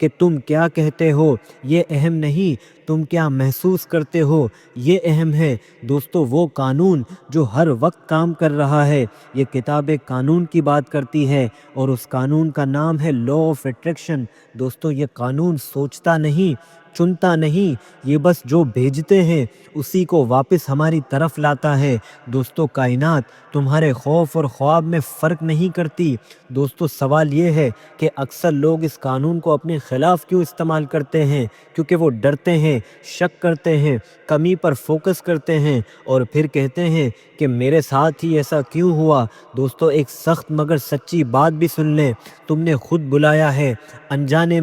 کہ تم کیا کہتے ہو یہ اہم نہیں، تم کیا محسوس کرتے ہو یہ اہم ہے۔ دوستو وہ قانون جو ہر وقت کام کر رہا ہے، یہ کتاب ایک قانون کی بات کرتی ہے اور اس قانون کا نام ہے لا آف اٹریکشن۔ دوستو یہ قانون سوچتا نہیں، چنتا نہیں، یہ بس جو بھیجتے ہیں اسی کو واپس ہماری طرف لاتا ہے۔ دوستو کائنات تمہارے خوف اور خواب میں فرق نہیں کرتی۔ دوستو سوال یہ ہے کہ اکثر لوگ اس قانون کو اپنے خلاف کیوں استعمال کرتے ہیں؟ کیونکہ وہ ڈرتے ہیں، شک کرتے ہیں، کمی پر فوکس کرتے ہیں اور پھر کہتے ہیں کہ میرے ساتھ ہی ایسا کیوں ہوا۔ دوستو ایک سخت مگر سچی بات بھی سن لیں، تم نے خود بلایا ہے، انجانے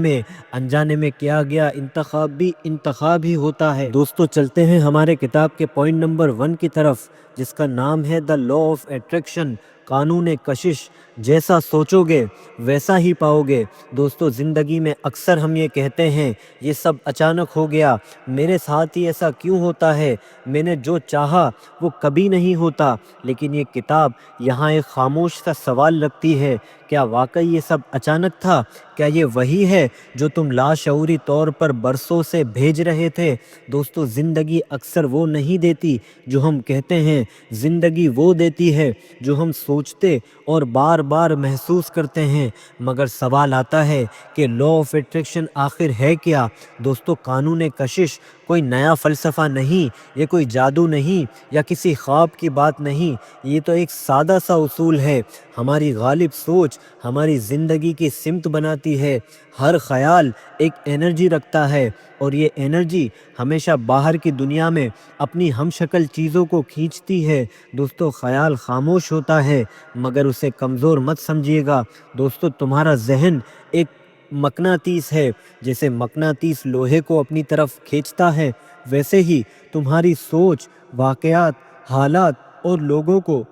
میں کیا گیا انتخاب بھی انتخاب ہی ہوتا ہے۔ دوستو چلتے ہیں ہمارے کتاب کے پوائنٹ نمبر 1 کی طرف، جس کا نام ہے دا لا آف اٹریکشن، قانون کشش۔ جیسا سوچو گے ویسا ہی پاؤ گے۔ دوستو زندگی میں اکثر ہم یہ کہتے ہیں یہ سب اچانک ہو گیا، میرے ساتھ ہی ایسا کیوں ہوتا ہے، میں نے جو چاہا وہ کبھی نہیں ہوتا۔ لیکن یہ کتاب یہاں ایک خاموش سا سوال رکھتی ہے، کیا واقعی یہ سب اچانک تھا؟ کیا یہ وہی ہے جو تم لاشعوری طور پر برسوں سے بھیج رہے تھے؟ دوستو زندگی اکثر وہ نہیں دیتی جو ہم کہتے ہیں، زندگی وہ دیتی ہے جو ہم سوچتے اور بار بار محسوس کرتے ہیں۔ مگر سوال آتا ہے کہ لا آف اٹریکشن آخر ہے کیا؟ دوستو قانون کشش کوئی نیا فلسفہ نہیں، یہ کوئی جادو نہیں یا کسی خواب کی بات نہیں، یہ تو ایک سادہ سا اصول ہے۔ ہماری غالب سوچ ہماری زندگی کی سمت بناتی ہے۔ ہر خیال ایک انرجی رکھتا ہے اور یہ انرجی ہمیشہ باہر کی دنیا میں اپنی ہم شکل چیزوں کو کھینچتی ہے۔ دوستو خیال خاموش ہوتا ہے مگر اسے کمزور مت سمجھیے گا۔ دوستو تمہارا ذہن ایک مقناطیس ہے، جیسے مقناطیس لوہے کو اپنی طرف کھینچتا ہے، ویسے ہی تمہاری سوچ واقعات، حالات اور لوگوں کو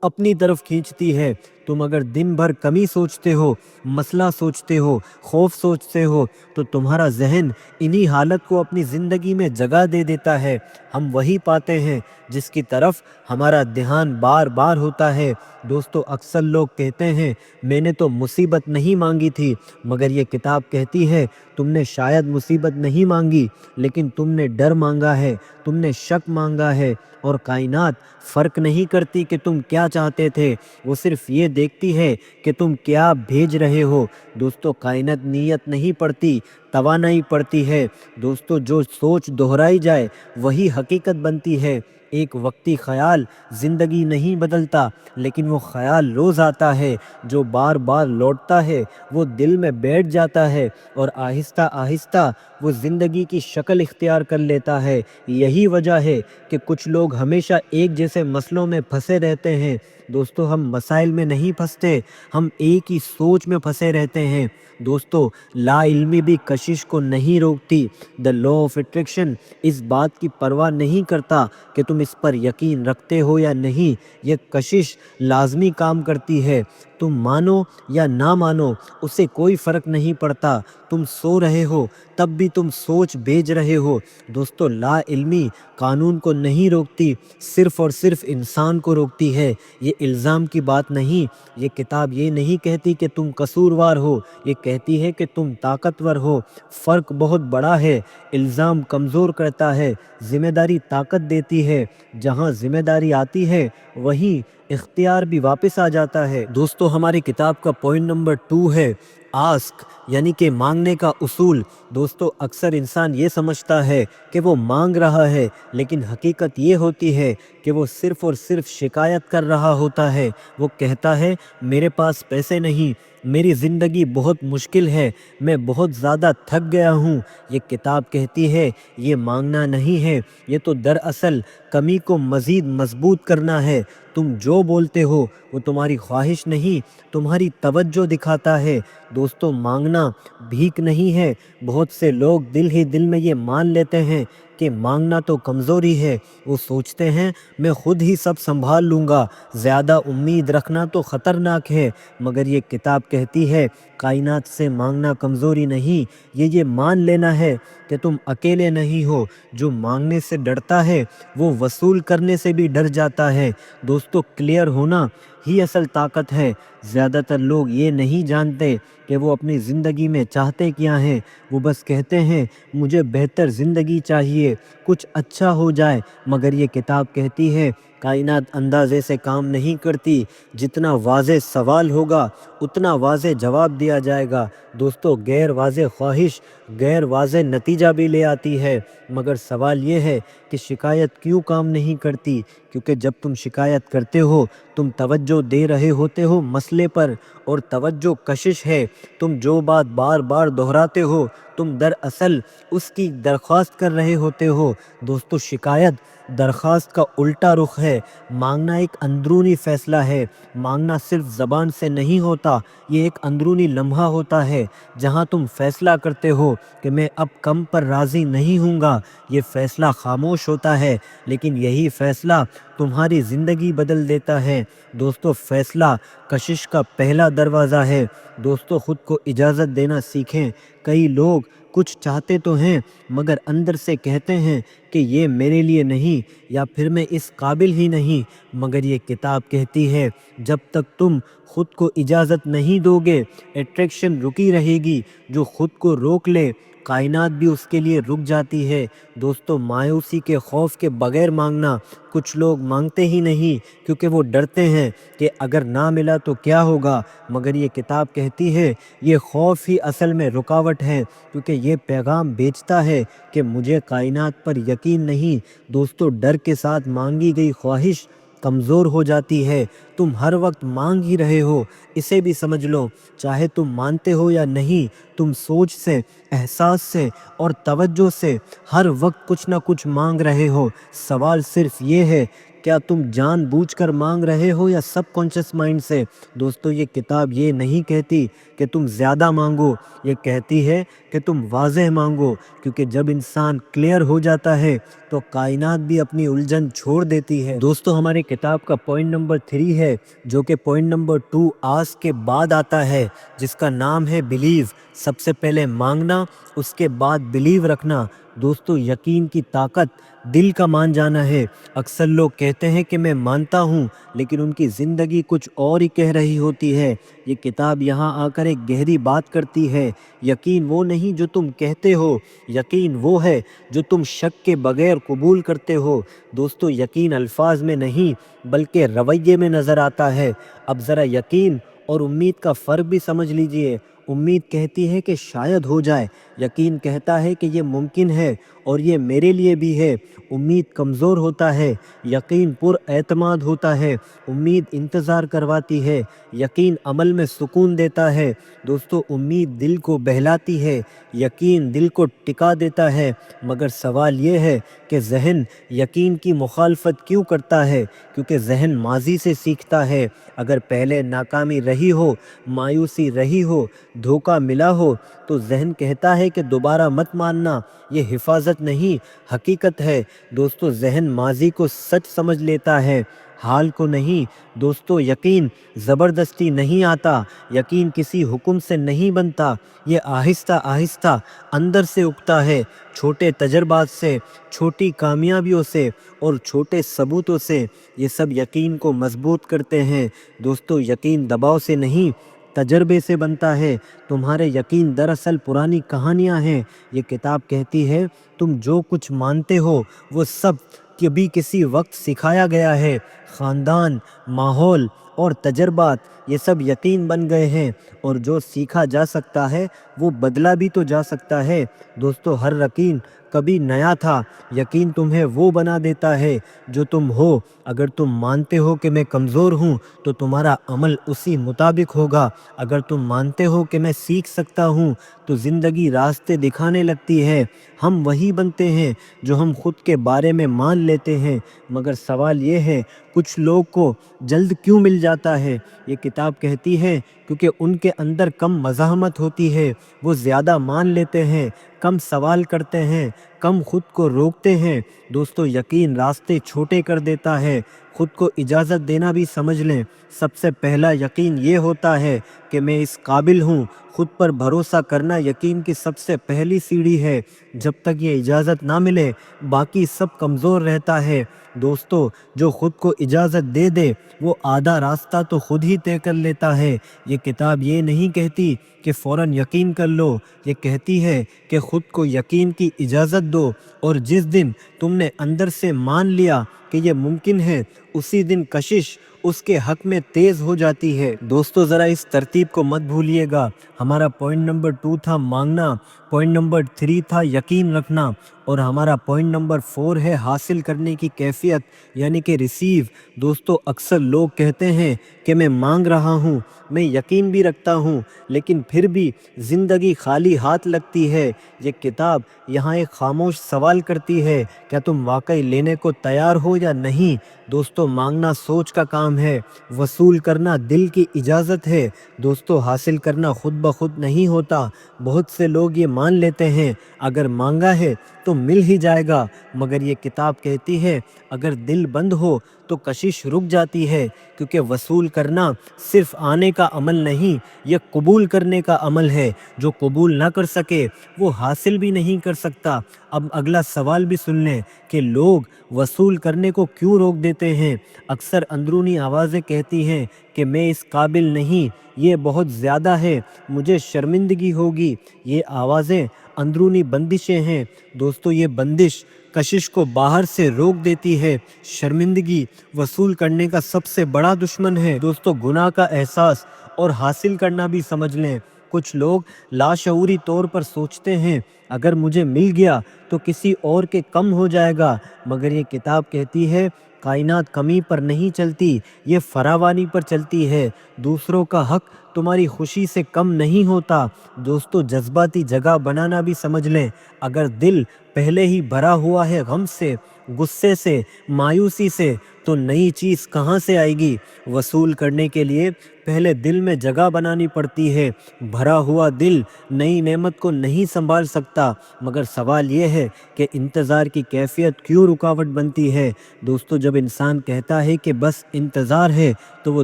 اپنی طرف کھینچتی ہے۔ تم اگر دن بھر کمی سوچتے ہو، مسئلہ سوچتے ہو، خوف سوچتے ہو، تو تمہارا ذہن انہی حالت کو اپنی زندگی میں جگہ دے دیتا ہے۔ ہم وہی پاتے ہیں جس کی طرف ہمارا دھیان بار بار ہوتا ہے۔ دوستو اکثر لوگ کہتے ہیں میں نے تو مصیبت نہیں مانگی تھی، مگر یہ کتاب کہتی ہے تم نے شاید مصیبت نہیں مانگی، لیکن تم نے ڈر مانگا ہے، تم نے شک مانگا ہے، اور کائنات فرق نہیں کرتی کہ تم کیا چاہتے تھے، وہ صرف یہ دیکھتی ہے کہ تم کیا بھیج رہے ہو۔ دوستو کائنات نیت نہیں پڑتی، توانائی پڑتی ہے۔ دوستو جو سوچ دہرائی جائے وہی حقیقت بنتی ہے۔ ایک وقتی خیال زندگی نہیں بدلتا، لیکن وہ خیال روز آتا ہے، جو بار بار لوٹتا ہے، وہ دل میں بیٹھ جاتا ہے اور آہستہ آہستہ وہ زندگی کی شکل اختیار کر لیتا ہے۔ یہی وجہ ہے کہ کچھ لوگ ہمیشہ ایک جیسے مسئلوں میں پھنسے رہتے ہیں۔ دوستو ہم مسائل میں نہیں پھنستے، ہم ایک ہی سوچ میں پھنسے رہتے ہیں۔ دوستو لا علمی بھی کشش کو نہیں روکتی۔ دا لا آف اٹریکشن اس بات کی پرواہ نہیں کرتا کہ تم اس پر یقین رکھتے ہو یا نہیں، یہ کشش لازمی کام کرتی ہے۔ تم مانو یا نہ مانو اسے کوئی فرق نہیں پڑتا، تم سو رہے ہو تب بھی تم سوچ بھیج رہے ہو۔ دوستو لا علمی قانون کو نہیں روکتی، صرف اور صرف انسان کو روکتی ہے۔ یہ الزام کی بات نہیں، یہ کتاب یہ نہیں کہتی کہ تم قصوروار ہو، یہ کہتی ہے کہ تم طاقتور ہو۔ فرق بہت بڑا ہے، الزام کمزور کرتا ہے، ذمہ داری طاقت دیتی ہے۔ جہاں ذمہ داری آتی ہے وہیں اختیار بھی واپس آ جاتا ہے۔ دوستو ہماری کتاب کا پوائنٹ نمبر 2 ہے آسک، یعنی کہ مانگنے کا اصول۔ دوستو اکثر انسان یہ سمجھتا ہے کہ وہ مانگ رہا ہے، لیکن حقیقت یہ ہوتی ہے کہ وہ صرف اور صرف شکایت کر رہا ہوتا ہے۔ وہ کہتا ہے میرے پاس پیسے نہیں، میری زندگی بہت مشکل ہے، میں بہت زیادہ تھک گیا ہوں۔ یہ کتاب کہتی ہے یہ مانگنا نہیں ہے، یہ تو دراصل کمی کو مزید مضبوط کرنا ہے۔ تم جو بولتے ہو وہ تمہاری خواہش نہیں، تمہاری توجہ دکھاتا ہے۔ دوستو مانگنا بھیک نہیں ہے۔ بہت سے لوگ دل ہی دل میں یہ مان لیتے ہیں کہ مانگنا تو کمزوری ہے۔ وہ سوچتے ہیں میں خود ہی سب سنبھال لوں گا، زیادہ امید رکھنا تو خطرناک ہے۔ مگر یہ کتاب کہتی ہے کائنات سے مانگنا کمزوری نہیں، یہ مان لینا ہے کہ تم اکیلے نہیں ہو۔ جو مانگنے سے ڈرتا ہے وہ وصول کرنے سے بھی ڈر جاتا ہے۔ دوستو کلیئر ہونا ہی اصل طاقت ہے۔ زیادہ تر لوگ یہ نہیں جانتے کہ وہ اپنی زندگی میں چاہتے کیا ہیں۔ وہ بس کہتے ہیں مجھے بہتر زندگی چاہیے، کچھ اچھا ہو جائے، مگر یہ کتاب کہتی ہے کائنات اندازے سے کام نہیں کرتی، جتنا واضح سوال ہوگا اتنا واضح جواب دیا جائے گا۔ دوستو، غیر واضح خواہش غیر واضح نتیجہ بھی لے آتی ہے، مگر سوال یہ ہے کہ شکایت کیوں کام نہیں کرتی؟ کیونکہ جب تم شکایت کرتے ہو تم توجہ دے رہے ہوتے ہو مسئلے پر، اور توجہ کشش ہے۔ تم جو بات بار بار دہراتے ہو تم دراصل اس کی درخواست کر رہے ہوتے ہو۔ دوستو، شکایت درخواست کا الٹا رخ ہے۔ مانگنا ایک اندرونی فیصلہ ہے۔ مانگنا صرف زبان سے نہیں ہوتا، یہ ایک اندرونی لمحہ ہوتا ہے جہاں تم فیصلہ کرتے ہو کہ میں اب کم پر راضی نہیں ہوں گا۔ یہ فیصلہ خاموش ہوتا ہے، لیکن یہی فیصلہ تمہاری زندگی بدل دیتا ہے۔ دوستو، فیصلہ کشش کا پہلا دروازہ ہے۔ دوستو، خود کو اجازت دینا سیکھیں۔ کئی لوگ کچھ چاہتے تو ہیں مگر اندر سے کہتے ہیں کہ یہ میرے لیے نہیں، یا پھر میں اس قابل ہی نہیں۔ مگر یہ کتاب کہتی ہے جب تک تم خود کو اجازت نہیں دو گے اٹریکشن رکی رہے گی۔ جو خود کو روک لے کائنات بھی اس کے لیے رک جاتی ہے۔ دوستو، مایوسی کے خوف کے بغیر مانگنا۔ کچھ لوگ مانگتے ہی نہیں کیونکہ وہ ڈرتے ہیں کہ اگر نہ ملا تو کیا ہوگا، مگر یہ کتاب کہتی ہے یہ خوف ہی اصل میں رکاوٹ ہے، کیونکہ یہ پیغام بیچتا ہے کہ مجھے کائنات پر یقین نہیں۔ دوستو، ڈر کے ساتھ مانگی گئی خواہش کمزور ہو جاتی ہے۔ تم ہر وقت مانگ ہی رہے ہو، اسے بھی سمجھ لو۔ چاہے تم مانتے ہو یا نہیں، تم سوچ سے، احساس سے اور توجہ سے ہر وقت کچھ نہ کچھ مانگ رہے ہو۔ سوال صرف یہ ہے کیا تم جان بوجھ کر مانگ رہے ہو یا سب کانشیس مائنڈ سے؟ دوستو، یہ کتاب یہ نہیں کہتی کہ تم زیادہ مانگو، یہ کہتی ہے کہ تم واضح مانگو، کیونکہ جب انسان کلیئر ہو جاتا ہے تو کائنات بھی اپنی الجھن چھوڑ دیتی ہے۔ دوستو، ہماری کتاب کا پوائنٹ نمبر 3 ہے، جو کہ پوائنٹ نمبر 2 آس کے بعد آتا ہے، جس کا نام ہے بلیو۔ سب سے پہلے مانگنا، اس کے بعد بلیو رکھنا۔ دوستو، یقین کی طاقت دل کا مان جانا ہے۔ اکثر لوگ کہتے ہیں کہ میں مانتا ہوں، لیکن ان کی زندگی کچھ اور ہی کہہ رہی ہوتی ہے۔ یہ کتاب یہاں آ کر ایک گہری بات کرتی ہے۔ یقین وہ نہیں جو تم کہتے ہو، یقین وہ ہے جو تم شک کے بغیر قبول کرتے ہو۔ دوستو، یقین الفاظ میں نہیں بلکہ رویے میں نظر آتا ہے۔ اب ذرا یقین اور امید کا فرق بھی سمجھ لیجئے۔ امید کہتی ہے کہ شاید ہو جائے، یقین کہتا ہے کہ یہ ممکن ہے اور یہ میرے لیے بھی ہے۔ امید کمزور ہوتا ہے، یقین پر اعتماد ہوتا ہے۔ امید انتظار کرواتی ہے، یقین عمل میں سکون دیتا ہے۔ دوستو، امید دل کو بہلاتی ہے، یقین دل کو ٹکا دیتا ہے۔ مگر سوال یہ ہے کہ ذہن یقین کی مخالفت کیوں کرتا ہے؟ کیونکہ ذہن ماضی سے سیکھتا ہے۔ اگر پہلے ناکامی رہی ہو، مایوسی رہی ہو، دھوکہ ملا ہو، تو ذہن کہتا ہے کہ دوبارہ مت ماننا، یہ حفاظت نہیں حقیقت ہے۔ دوستو، ذہن ماضی کو سچ سمجھ لیتا ہے، حال کو نہیں۔ دوستو، یقین زبردستی نہیں آتا، یقین کسی حکم سے نہیں بنتا، یہ آہستہ آہستہ اندر سے اگتا ہے، چھوٹے تجربات سے، چھوٹی کامیابیوں سے اور چھوٹے ثبوتوں سے۔ یہ سب یقین کو مضبوط کرتے ہیں۔ دوستو، یقین دباؤ سے نہیں تجربے سے بنتا ہے۔ تمہارے یقین دراصل پرانی کہانیاں ہیں۔ یہ کتاب کہتی ہے تم جو کچھ مانتے ہو وہ سب کبھی کسی وقت سکھایا گیا ہے۔ خاندان، ماحول اور تجربات، یہ سب یقین بن گئے ہیں، اور جو سیکھا جا سکتا ہے وہ بدلا بھی تو جا سکتا ہے۔ دوستو، ہر یقین کبھی نیا تھا۔ یقین تمہیں وہ بنا دیتا ہے جو تم ہو۔ اگر تم مانتے ہو کہ میں کمزور ہوں تو تمہارا عمل اسی مطابق ہوگا۔ اگر تم مانتے ہو کہ میں سیکھ سکتا ہوں تو زندگی راستے دکھانے لگتی ہے۔ ہم وہی بنتے ہیں جو ہم خود کے بارے میں مان لیتے ہیں۔ مگر سوال یہ ہے کچھ لوگ کو جلد کیوں مل جاتا ہے؟ یہ کتاب کہتی ہے کیونکہ ان کے اندر کم مزاحمت ہوتی ہے۔ وہ زیادہ مان لیتے ہیں، کم سوال کرتے ہیں، کم خود کو روکتے ہیں۔ دوستو، یقین راستے چھوٹے کر دیتا ہے۔ خود کو اجازت دینا بھی سمجھ لیں۔ سب سے پہلا یقین یہ ہوتا ہے کہ میں اس قابل ہوں۔ خود پر بھروسہ کرنا یقین کی سب سے پہلی سیڑھی ہے۔ جب تک یہ اجازت نہ ملے باقی سب کمزور رہتا ہے۔ دوستو، جو خود کو اجازت دے دے وہ آدھا راستہ تو خود ہی طے کر لیتا ہے۔ یہ کتاب یہ نہیں کہتی کہ فوراً یقین کر لو، یہ کہتی ہے کہ خود کو یقین کی اجازت دو، اور جس دن تم نے اندر سے مان لیا کہ یہ ممکن ہے، اسی دن کشش اس کے حق میں تیز ہو جاتی ہے۔ دوستو ذرا اس ترتیب کو مت بھولیے گا۔ ہمارا پوائنٹ نمبر 2 تھا مانگنا، پوائنٹ نمبر 3 تھا یقین رکھنا، اور ہمارا پوائنٹ نمبر 4 ہے حاصل کرنے کی کیفیت یعنی کہ ریسیو۔ دوستو اکثر لوگ کہتے ہیں کہ میں مانگ رہا ہوں، میں یقین بھی رکھتا ہوں، لیکن پھر بھی زندگی خالی ہاتھ لگتی ہے۔ یہ کتاب یہاں ایک خاموش سوال کرتی ہے، کیا تم واقعی لینے کو تیار ہو یا نہیں؟ دوستو مانگنا سوچ کا کام ہے، وصول کرنا دل کی اجازت ہے۔ دوستو حاصل کرنا خود بخود نہیں ہوتا۔ بہت سے لوگ یہ مان لیتے ہیں اگر مانگا ہے تو مل ہی جائے گا، مگر یہ کتاب کہتی ہے اگر دل بند ہو تو کشش رک جاتی ہے، کیونکہ وصول کرنا صرف آنے کا عمل نہیں، یہ قبول کرنے کا عمل ہے۔ جو قبول نہ کر سکے وہ حاصل بھی نہیں کر سکتا۔ اب اگلا سوال بھی سن لیں کہ لوگ وصول کرنے کو کیوں روک دیتے ہیں۔ اکثر اندرونی آوازیں کہتی ہیں کہ میں اس قابل نہیں، یہ بہت زیادہ ہے، مجھے شرمندگی ہوگی۔ یہ آوازیں اندرونی بندشیں ہیں۔ دوستو یہ بندش کشش کو باہر سے روک دیتی ہے۔ شرمندگی وصول کرنے کا سب سے بڑا دشمن ہے۔ دوستو گناہ کا احساس اور حاصل کرنا بھی سمجھ لیں۔ کچھ لوگ لاشعوری طور پر سوچتے ہیں اگر مجھے مل گیا تو کسی اور کے کم ہو جائے گا، مگر یہ کتاب کہتی ہے کائنات کمی پر نہیں چلتی، یہ فراوانی پر چلتی ہے۔ دوسروں کا حق تمہاری خوشی سے کم نہیں ہوتا۔ دوستو جذباتی جگہ بنانا بھی سمجھ لیں۔ اگر دل پہلے ہی بھرا ہوا ہے غم سے، غصے سے، مایوسی سے، تو نئی چیز کہاں سے آئے گی؟ وصول کرنے کے لیے پہلے دل میں جگہ بنانی پڑتی ہے۔ بھرا ہوا دل نئی نعمت کو نہیں سنبھال سکتا۔ مگر سوال یہ ہے کہ انتظار کی کیفیت کیوں رکاوٹ بنتی ہے؟ دوستو جب انسان کہتا ہے کہ بس انتظار ہے تو وہ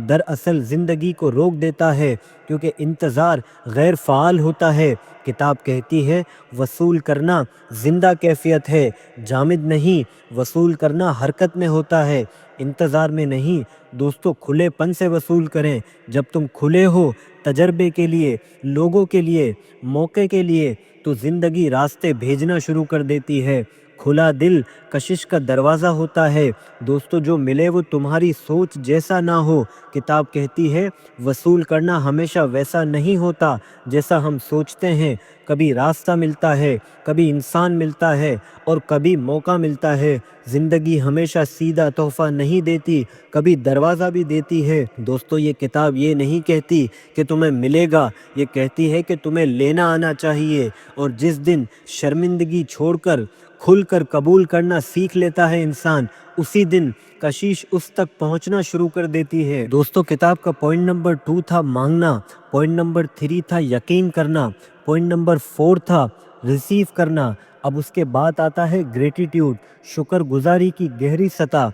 دراصل زندگی کو روک دیتا ہے، کیونکہ انتظار غیر فعال ہوتا ہے۔ کتاب کہتی ہے وصول کرنا زندہ کیفیت ہے، جامد نہیں۔ وصول کرنا حرکت میں ہوتا ہے، انتظار میں نہیں۔ دوستو کھلے پن سے وصول کریں۔ جب تم کھلے ہو تجربے کے لیے، لوگوں کے لیے، موقع کے لیے، تو زندگی راستے بھیجنا شروع کر دیتی ہے۔ کھلا دل کشش کا دروازہ ہوتا ہے۔ دوستو جو ملے وہ تمہاری سوچ جیسا نہ ہو۔ کتاب کہتی ہے وصول کرنا ہمیشہ ویسا نہیں ہوتا جیسا ہم سوچتے ہیں۔ کبھی راستہ ملتا ہے، کبھی انسان ملتا ہے، اور کبھی موقع ملتا ہے۔ زندگی ہمیشہ سیدھا تحفہ نہیں دیتی، کبھی دروازہ بھی دیتی ہے۔ دوستو یہ کتاب یہ نہیں کہتی کہ تمہیں ملے گا، یہ کہتی ہے کہ تمہیں لینا آنا چاہیے۔ اور جس دن شرمندگی چھوڑ کر کھل کر قبول کرنا سیکھ لیتا ہے انسان، اسی دن کشش اس تک پہنچنا شروع کر دیتی ہے۔ دوستو کتاب کا پوائنٹ نمبر 2 تھا مانگنا، پوائنٹ نمبر 3 تھا یقین کرنا، پوائنٹ نمبر 4 تھا ریسیو کرنا۔ اب اس کے بعد آتا ہے گریٹیٹیوڈ، شکر گزاری کی گہری سطح۔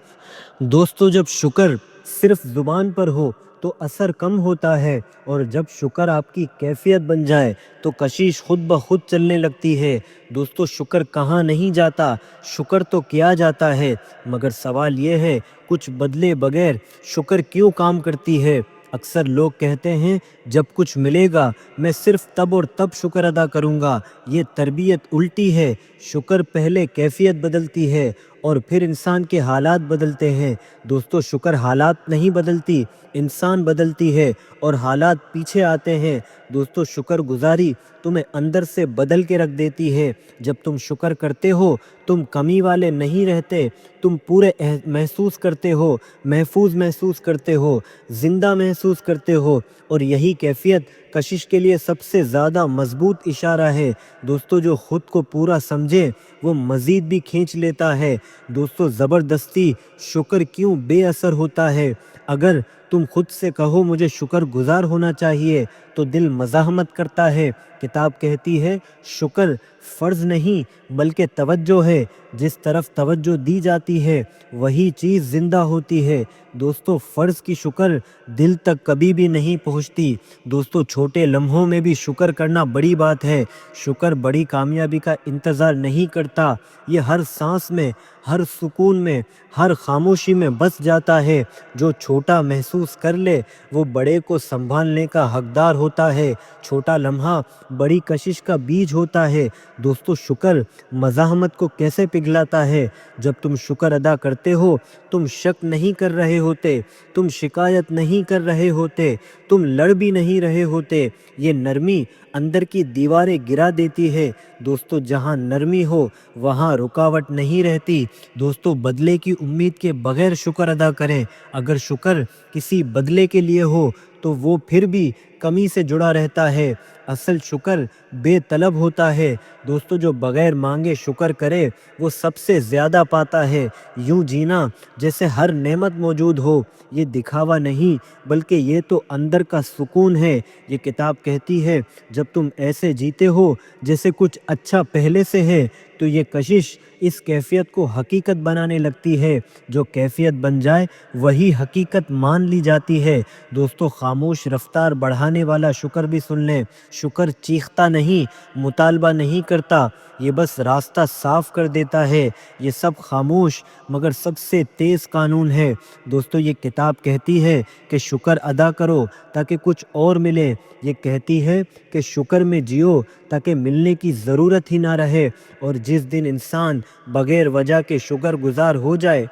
دوستو جب شکر صرف زبان پر ہو تو اثر کم ہوتا ہے، اور جب شکر آپ کی کیفیت بن جائے تو کشش خود بخود چلنے لگتی ہے۔ دوستو شکر کہاں نہیں جاتا، شکر تو کیا جاتا ہے، مگر سوال یہ ہے کچھ بدلے بغیر شکر کیوں کام کرتی ہے؟ اکثر لوگ کہتے ہیں جب کچھ ملے گا میں صرف تب اور تب شکر ادا کروں گا۔ یہ تربیت الٹی ہے۔ شکر پہلے کیفیت بدلتی ہے اور پھر انسان کے حالات بدلتے ہیں۔ دوستو شکر حالات نہیں بدلتی، انسان بدلتی ہے، اور حالات پیچھے آتے ہیں۔ دوستو شکر گزاری تمہیں اندر سے بدل کے رکھ دیتی ہے۔ جب تم شکر کرتے ہو تم کمی والے نہیں رہتے، تم پورے محسوس کرتے ہو، محفوظ محسوس کرتے ہو، زندہ محسوس کرتے ہو، اور یہی کیفیت کشش کے لیے سب سے زیادہ مضبوط اشارہ ہے۔ دوستو جو خود کو پورا سمجھے وہ مزید بھی کھینچ لیتا ہے۔ دوستو زبردستی شکر کیوں بے اثر ہوتا ہے؟ اگر تم خود سے کہو مجھے شکر گزار ہونا چاہیے تو دل مزاحمت کرتا ہے۔ کتاب کہتی ہے شکر فرض نہیں بلکہ توجہ ہے، جس طرف توجہ دی جاتی ہے وہی چیز زندہ ہوتی ہے۔ دوستو فرض کی شکر دل تک کبھی بھی نہیں پہنچتی۔ دوستو چھوٹے لمحوں میں بھی شکر کرنا بڑی بات ہے۔ شکر بڑی کامیابی کا انتظار نہیں کرتا، یہ ہر سانس میں، ہر سکون میں، ہر خاموشی میں بس جاتا ہے۔ جو چھوٹا محسوس کر لے وہ بڑے کو سنبھالنے کا حقدار ہوتا ہے۔ چھوٹا لمحہ بڑی کشش کا بیج ہوتا ہے۔ دوستو، شکر مزاحمت کو کیسے پگھلاتا ہے؟ جب تم شکر ادا کرتے ہو تم شک نہیں کر رہے ہوتے، تم شکایت نہیں کر رہے ہوتے، تم لڑ بھی نہیں رہے ہوتے۔ یہ نرمی اندر کی دیواریں گرا دیتی ہے۔ دوستو، جہاں نرمی ہو وہاں رکاوٹ نہیں رہتی۔ دوستو، بدلے کی امید کے بغیر شکر ادا کریں۔ اگر شکر کسی بدلے کے لیے ہو تو وہ پھر بھی کمی سے جڑا رہتا ہے۔ اصل شکر بے طلب ہوتا ہے۔ دوستو، جو بغیر مانگے شکر کرے وہ سب سے زیادہ پاتا ہے۔ یوں جینا جیسے ہر نعمت موجود ہو، یہ دکھاوا نہیں بلکہ یہ تو اندر کا سکون ہے۔ یہ کتاب کہتی ہے جب تم ایسے جیتے ہو جیسے کچھ اچھا پہلے سے ہے تو یہ کشش اس کیفیت کو حقیقت بنانے لگتی ہے۔ جو کیفیت بن جائے وہی حقیقت مان لی جاتی ہے۔ دوستو، خاموش رفتار بڑھانے والا شکر بھی سن لیں۔ شکر چیختا نہیں، مطالبہ نہیں کرتا، یہ بس راستہ صاف کر دیتا ہے۔ یہ سب خاموش مگر سب سے تیز قانون ہے۔ دوستو، یہ کتاب کہتی ہے کہ شکر ادا کرو تاکہ کچھ اور ملے۔ یہ کہتی ہے کہ شکر میں جیو تاکہ ملنے کی ضرورت ہی نہ رہے۔ اور جس دن انسان بغیر وجہ کے شکر گزار ہو جائے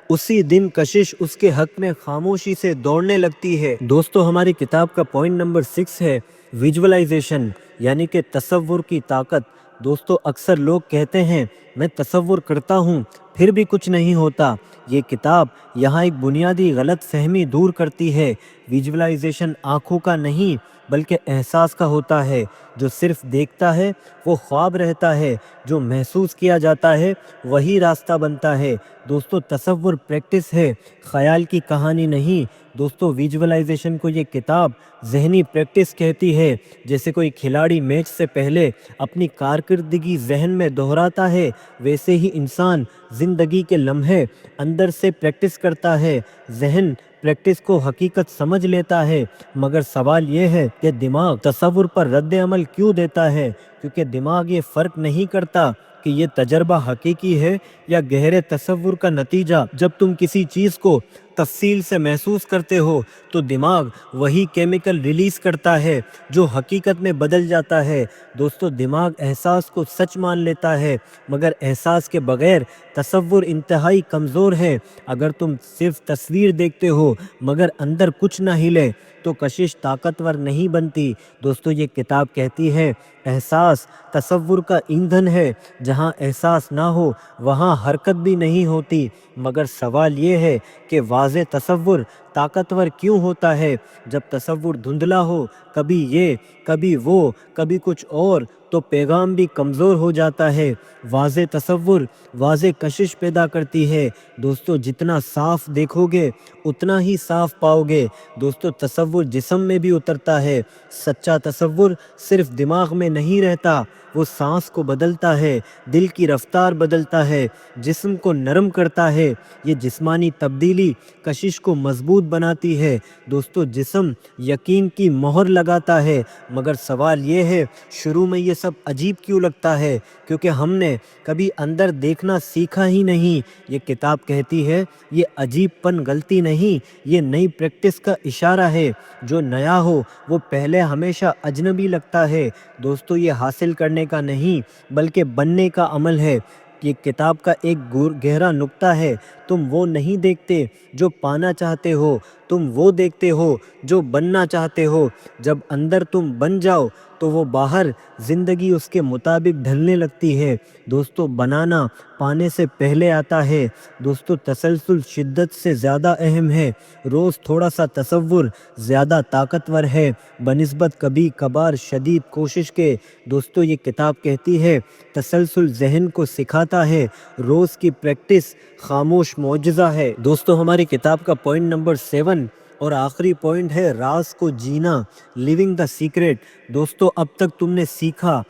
اسی دن کشش اس کے حق میں خاموشی سے دوڑنے لگتی ہے۔ دوستو، ہماری کتاب کا پوائنٹ نمبر 6 ہے ویژولائزیشن، یعنی کہ تصور کی طاقت۔ دوستو، اکثر لوگ کہتے ہیں میں تصور کرتا ہوں پھر بھی کچھ نہیں ہوتا۔ یہ کتاب یہاں ایک بنیادی غلط فہمی دور کرتی ہے۔ ویژولائزیشن آنکھوں کا نہیں بلکہ احساس کا ہوتا ہے۔ جو صرف دیکھتا ہے وہ خواب رہتا ہے، جو محسوس کیا جاتا ہے وہی راستہ بنتا ہے۔ دوستو، تصور پریکٹس ہے، خیال کی کہانی نہیں۔ دوستو، ویژولائزیشن کو یہ کتاب ذہنی پریکٹس کہتی ہے۔ جیسے کوئی کھلاڑی میچ سے پہلے اپنی کارکردگی ذہن میں دہراتا ہے، ویسے ہی انسان زندگی کے لمحے اندر سے پریکٹس کرتا ہے۔ ذہن پریکٹس کو حقیقت سمجھ لیتا ہے، مگر سوال یہ ہے کہ دماغ تصور پر رد عمل کیوں دیتا ہے؟ کیونکہ دماغ یہ فرق نہیں کرتا کہ یہ تجربہ حقیقی ہے یا گہرے تصور کا نتیجہ۔ جب تم کسی چیز کو تفصیل سے محسوس کرتے ہو تو دماغ وہی کیمیکل ریلیز کرتا ہے جو حقیقت میں بدل جاتا ہے۔ دوستو، دماغ احساس کو سچ مان لیتا ہے، مگر احساس کے بغیر تصور انتہائی کمزور ہے۔ اگر تم صرف تصویر دیکھتے ہو مگر اندر کچھ نہ ہلے تو کشش طاقتور نہیں بنتی۔ دوستو، یہ کتاب کہتی ہے احساس تصور کا ایندھن ہے۔ جہاں احساس نہ ہو وہاں حرکت بھی نہیں ہوتی۔ مگر سوال یہ ہے کہ واضح تصور طاقتور کیوں ہوتا ہے؟ جب تصور دھندلا ہو، کبھی یہ کبھی وہ کبھی کچھ اور، تو پیغام بھی کمزور ہو جاتا ہے۔ واضح تصور واضح کشش پیدا کرتی ہے۔ دوستو، جتنا صاف دیکھو گے اتنا ہی صاف پاؤ گے۔ دوستو، تصور جسم میں بھی اترتا ہے۔ سچا تصور صرف دماغ میں نہیں رہتا، وہ سانس کو بدلتا ہے، دل کی رفتار بدلتا ہے، جسم کو نرم کرتا ہے۔ یہ جسمانی تبدیلی کشش کو مضبوط بناتی ہے۔ دوستو، جسم یقین کی مہر لگاتا ہے، مگر سوال یہ ہے شروع میں یہ سب عجیب کیوں لگتا ہے؟ کیونکہ ہم نے کبھی اندر دیکھنا سیکھا ہی نہیں۔ یہ کتاب کہتی ہے یہ عجیب پن غلطی نہیں، یہ نئی پریکٹس کا اشارہ ہے۔ جو نیا ہو وہ پہلے ہمیشہ اجنبی لگتا ہے۔ دوستو، یہ حاصل کرنے کا نہیں بلکہ بننے کا عمل ہے۔ یہ کتاب کا ایک گہرا نکتہ ہے، تم وہ نہیں دیکھتے جو پانا چاہتے ہو، تم وہ دیکھتے ہو جو بننا چاہتے ہو۔ جب اندر تم بن جاؤ تو وہ باہر زندگی اس کے مطابق ڈھلنے لگتی ہے۔ دوستو، بنانا پانے سے پہلے آتا ہے۔ دوستو، تسلسل شدت سے زیادہ اہم ہے۔ روز تھوڑا سا تصور زیادہ طاقتور ہے بنسبت کبھی کبھار شدید کوشش کے۔ دوستو، یہ کتاب کہتی ہے تسلسل ذہن کو سکھاتا ہے، روز کی پریکٹس خاموش معجزہ ہے۔ دوستو، ہماری کتاب کا پوائنٹ نمبر 7 اور آخری پوائنٹ ہے راز کو جینا، لیونگ دا سیکرٹ۔ دوستو اب تک تم نے سیکھا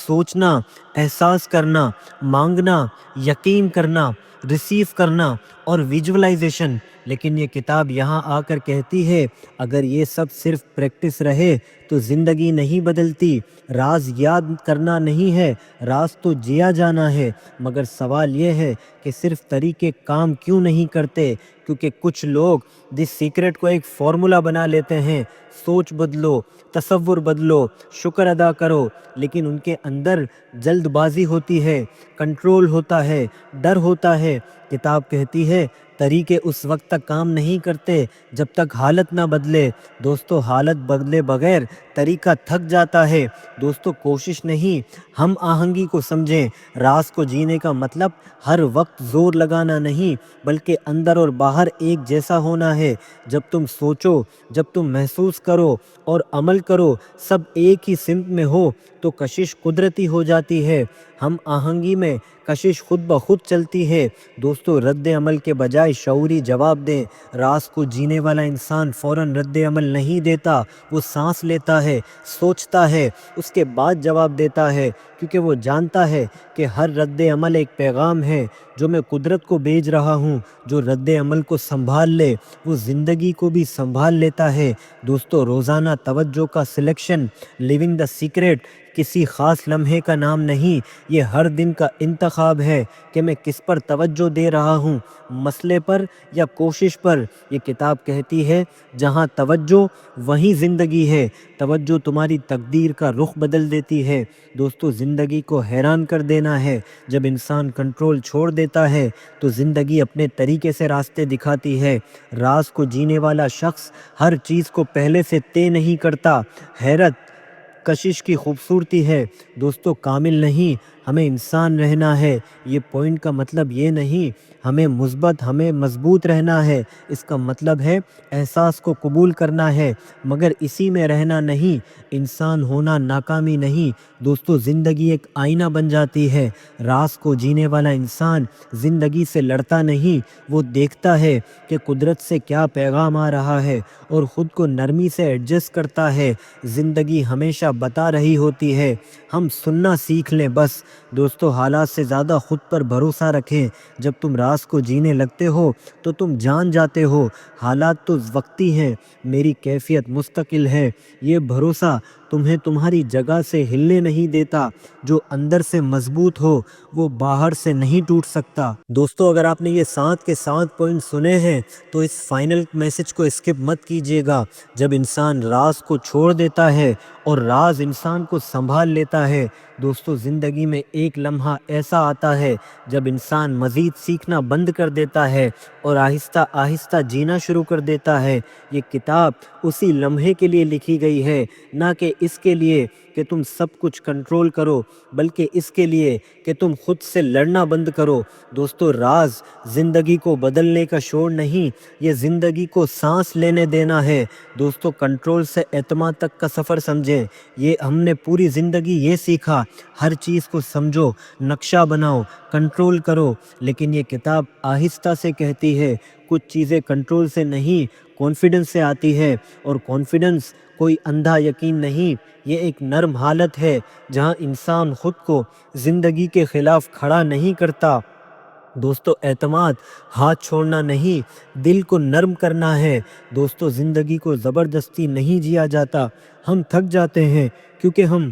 سوچنا، احساس کرنا، مانگنا، یقین کرنا، ریسیو کرنا اور ویژولائزیشن، لیکن یہ کتاب یہاں آ کر کہتی ہے اگر یہ سب صرف پریکٹس رہے تو زندگی نہیں بدلتی۔ راز یاد کرنا نہیں ہے، راز تو جیا جانا ہے، مگر سوال یہ ہے کہ صرف طریقے کام کیوں نہیں کرتے؟ کیونکہ کچھ لوگ دی سیکرٹ کو ایک فارمولا بنا لیتے ہیں، سوچ بدلو، تصور بدلو، شکر ادا کرو، لیکن ان کے اندر جلد بازی ہوتی ہے، کنٹرول ہوتا ہے، ڈر ہوتا ہے۔ کتاب کہتی ہے طریقے اس وقت تک کام نہیں کرتے جب تک حالت نہ بدلے۔ دوستو حالت بدلے بغیر طریقہ تھک جاتا ہے۔ دوستو کوشش نہیں، ہم آہنگی کو سمجھیں۔ راز کو جینے کا مطلب ہر وقت زور لگانا نہیں، بلکہ اندر اور باہر ایک جیسا ہونا ہے۔ جب تم سوچو، جب تم محسوس کرو اور عمل کرو، سب ایک ہی سمت میں ہو تو کشش قدرتی ہو جاتی ہے۔ ہم آہنگی میں کشش خود بخود چلتی ہے۔ دوستو رد عمل کے بجائے شعوری جواب دیں۔ راز کو جینے والا انسان فوراً رد عمل نہیں دیتا، وہ سانس لیتا ہے، سوچتا ہے، اس کے بعد جواب دیتا ہے، کیونکہ وہ جانتا ہے کہ ہر رد عمل ایک پیغام ہے جو میں قدرت کو بھیج رہا ہوں۔ جو رد عمل کو سنبھال لے وہ زندگی کو بھی سنبھال لیتا ہے۔ دوستو روزانہ توجہ کا سلیکشن، لیونگ دا سیکرٹ کسی خاص لمحے کا نام نہیں، یہ ہر دن کا انتخاب ہے کہ میں کس پر توجہ دے رہا ہوں، مسئلے پر یا کوشش پر۔ یہ کتاب کہتی ہے جہاں توجہ وہیں زندگی ہے۔ توجہ تمہاری تقدیر کا رخ بدل دیتی ہے۔ دوستو زندگی کو حیران کر دینا ہے۔ جب انسان کنٹرول چھوڑ دیتا ہے تو زندگی اپنے طریقے سے راستے دکھاتی ہے۔ راز کو جینے والا شخص ہر چیز کو پہلے سے طے نہیں کرتا۔ حیرت کشش کی خوبصورتی ہے۔ دوستو کامل نہیں، ہمیں انسان رہنا ہے۔ یہ پوائنٹ کا مطلب یہ نہیں ہمیں مثبت، ہمیں مضبوط رہنا ہے۔ اس کا مطلب ہے احساس کو قبول کرنا ہے، مگر اسی میں رہنا نہیں۔ انسان ہونا ناکامی نہیں۔ دوستو زندگی ایک آئینہ بن جاتی ہے۔ راز کو جینے والا انسان زندگی سے لڑتا نہیں، وہ دیکھتا ہے کہ قدرت سے کیا پیغام آ رہا ہے اور خود کو نرمی سے ایڈجسٹ کرتا ہے۔ زندگی ہمیشہ بتا رہی ہوتی ہے، ہم سننا سیکھ لیں بس۔ دوستو حالات سے زیادہ خود پر بھروسہ رکھیں۔ جب تم راز کو جینے لگتے ہو تو تم جان جاتے ہو حالات تو وقتی ہیں، میری کیفیت مستقل ہے۔ یہ بھروسہ تمہیں تمہاری جگہ سے ہلنے نہیں دیتا۔ جو اندر سے مضبوط ہو وہ باہر سے نہیں ٹوٹ سکتا۔ دوستو اگر آپ نے یہ 7 کے 7 پوائنٹ سنے ہیں تو اس فائنل میسج کو اسکپ مت کیجیے گا۔ جب انسان راز کو چھوڑ دیتا ہے اور راز انسان کو سنبھال لیتا ہے، دوستو زندگی میں ایک لمحہ ایسا آتا ہے جب انسان مزید سیکھنا بند کر دیتا ہے اور آہستہ آہستہ جینا شروع کر دیتا ہے۔ یہ کتاب اسی لمحے کے لیے لکھی گئی ہے، نہ کہ اس کے لیے کہ تم سب کچھ کنٹرول کرو، بلکہ اس کے لیے کہ تم خود سے لڑنا بند کرو۔ دوستو راز زندگی کو بدلنے کا شور نہیں، یہ زندگی کو سانس لینے دینا ہے۔ دوستو کنٹرول سے اعتماد تک کا سفر سمجھیں۔ یہ ہم نے پوری زندگی یہ سیکھا، ہر چیز کو سمجھو، نقشہ بناؤ، کنٹرول کرو، لیکن یہ کتاب آہستہ سے کہتی ہے کچھ چیزیں کنٹرول سے نہیں، کانفیڈنس سے آتی ہے، اور کانفیڈنس کوئی اندھا یقین نہیں، یہ ایک نرم حالت ہے جہاں انسان خود کو زندگی کے خلاف کھڑا نہیں کرتا۔ دوستو اعتماد ہاتھ چھوڑنا نہیں، دل کو نرم کرنا ہے۔ دوستو زندگی کو زبردستی نہیں جیا جاتا، ہم تھک جاتے ہیں کیونکہ ہم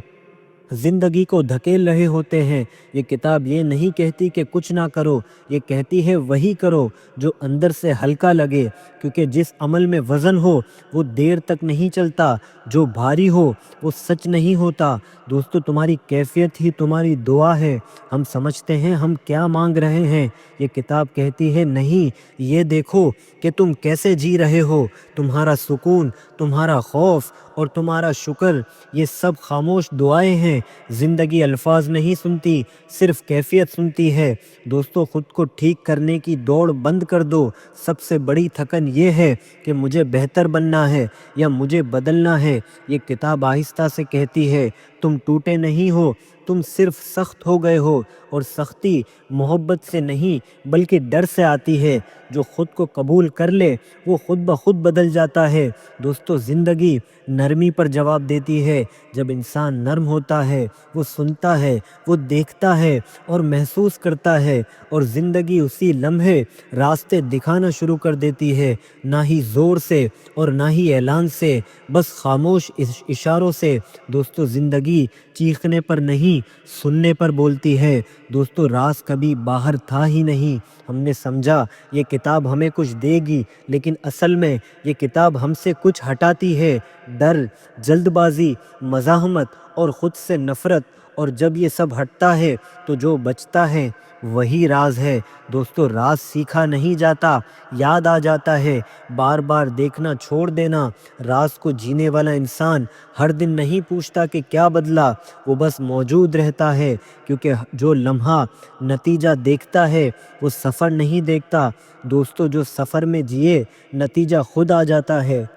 زندگی کو دھکیل رہے ہوتے ہیں۔ یہ کتاب یہ نہیں کہتی کہ کچھ نہ کرو، یہ کہتی ہے وہی کرو جو اندر سے ہلکا لگے، کیونکہ جس عمل میں وزن ہو وہ دیر تک نہیں چلتا، جو بھاری ہو وہ سچ نہیں ہوتا۔ دوستو تمہاری کیفیت ہی تمہاری دعا ہے۔ ہم سمجھتے ہیں ہم کیا مانگ رہے ہیں، یہ کتاب کہتی ہے نہیں، یہ دیکھو کہ تم کیسے جی رہے ہو۔ تمہارا سکون، تمہارا خوف اور تمہارا شکر، یہ سب خاموش دعائیں ہیں۔ زندگی الفاظ نہیں سنتی، صرف کیفیت سنتی ہے۔ دوستو خود کو ٹھیک کرنے کی دوڑ بند کر دو۔ سب سے بڑی تھکن یہ ہے کہ مجھے بہتر بننا ہے یا مجھے بدلنا ہے۔ یہ کتاب آہستہ سے کہتی ہے تم ٹوٹے نہیں ہو، تم صرف سخت ہو گئے ہو، اور سختی محبت سے نہیں بلکہ ڈر سے آتی ہے۔ جو خود کو قبول کر لے وہ خود بخود بدل جاتا ہے۔ دوستو، زندگی نرمی پر جواب دیتی ہے۔ جب انسان نرم ہوتا ہے، وہ سنتا ہے، وہ دیکھتا ہے اور محسوس کرتا ہے، اور زندگی اسی لمحے راستے دکھانا شروع کر دیتی ہے، نہ ہی زور سے اور نہ ہی اعلان سے، بس خاموش اشاروں سے۔ دوستو، زندگی چیخنے پر نہیں، سننے پر بولتی ہے۔ دوستو، راز کبھی باہر تھا ہی نہیں۔ ہم نے سمجھا یہ کتاب ہمیں کچھ دے گی، لیکن اصل میں یہ کتاب ہم سے کچھ ہٹاتی ہے۔ ڈر، جلد بازی، مزاحمت اور خود سے نفرت، اور جب یہ سب ہٹتا ہے تو جو بچتا ہے وہی راز ہے۔ دوستو، راز سیکھا نہیں جاتا، یاد آ جاتا ہے۔ بار بار دیکھنا چھوڑ دینا۔ راز کو جینے والا انسان ہر دن نہیں پوچھتا کہ کیا بدلا، وہ بس موجود رہتا ہے، کیونکہ جو لمحہ نتیجہ دیکھتا ہے وہ سفر نہیں دیکھتا۔ دوستو، جو سفر میں جیے، نتیجہ خود آ جاتا ہے۔